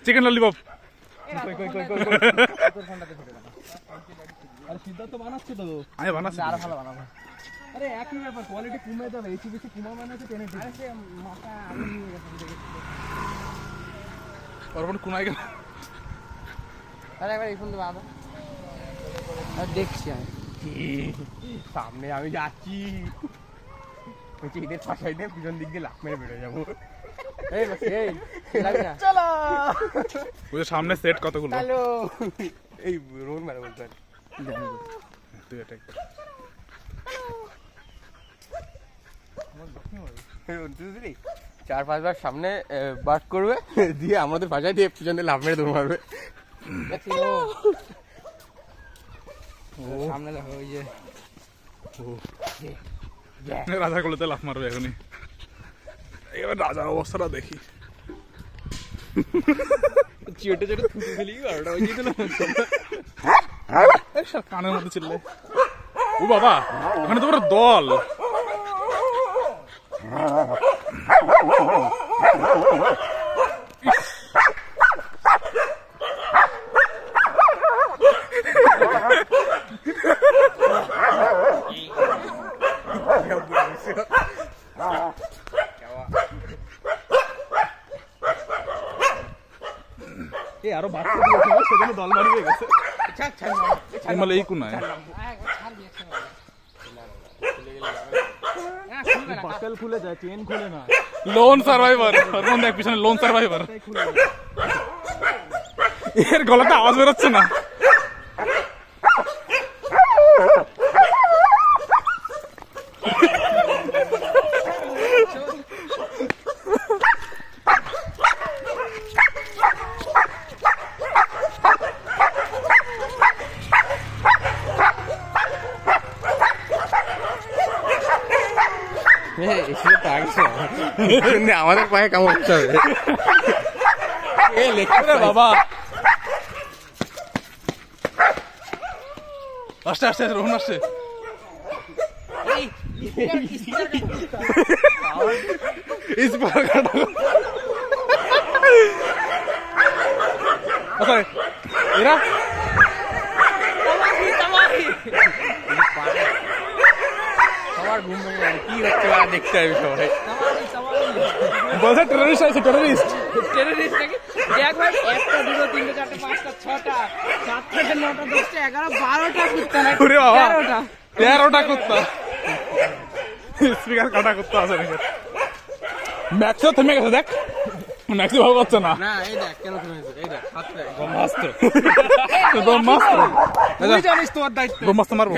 chicken lollipop Siddharth বানাচ্ছে তো আমি বানাচ্ছি আরো ভালো বানাবো আরে একই ব্যাপার কোয়ালিটি কমে যাবে এসি বেশি কমা মানে হচ্ছে টেনে ঠিক আছে মাথা আমি নিয়ে গেছে তারপর কোনায় গেল আরে একবার এই ফোন তো বাবা আর দেখছি আমি সামনে আমি যাচ্ছি বলছি এদের ফাঁসাই দিয়ে পিছন দিক দিয়ে লাফ মেরে বেরোয় যাবো এই বস এই লাগবে না চলো ওই সামনে সেট কতগুলো হ্যালো এই রোন মারা বলতে তুই এটা চার পাঁচবার সামনে বাস করবে দিয়ে আমাদের বাসায় দিয়ে পিছনে লাফ মেরে দৌড় মারবে সামনে দেখো ওই যে রাজার কোলেতে লাফ মারবে এখনই এবার রাজার অবস্থাটা দেখি চেটে চেটে থুতু ফেলি বারোটা বাজিয়ে দিল কানের মধ্যে ছিল ও বাবা ওখানে তোমার দল আরো বাচ্চা দিয়েছে সেজন্য দল বাড়ি হয়ে গেছে এই কোনায় বাকেল খুলে যায় চেন খুলে না লোন সার্ভাইভার হরমোন দেখ পিছনে লোন সার্ভাইভার এর গলাতে আওয়াজ বেরোচ্ছে না আমাদের পায়ে কেমন হচ্ছে বাবা আসতে আসতে রোহন আসছে এরা সবার ঘুম ভেঙে কি হচ্ছে দেখতে হবে সবাই বলছে টেররিস্ট আছে টেররিস্ট নাকি দেখ ভাই 1টা 2টো 3টে 4টে 5টা 6টা 7 থেকে 9টা 10টা 11 12টা কুত্তা না 13টা কুত্তা স্পিকার কাটা কুত্তা আছে নাকি ম্যাক্সও থেমে গেছে দেখ ম্যাক্সি ভালো করছে না না এই দেখ কেন থেমেছে এই দেখ হাতটা ব্রহ্মাস্ত্র তুই জানিস তোর দায়িত্ব ব্রহ্মাস্ত্র মারবো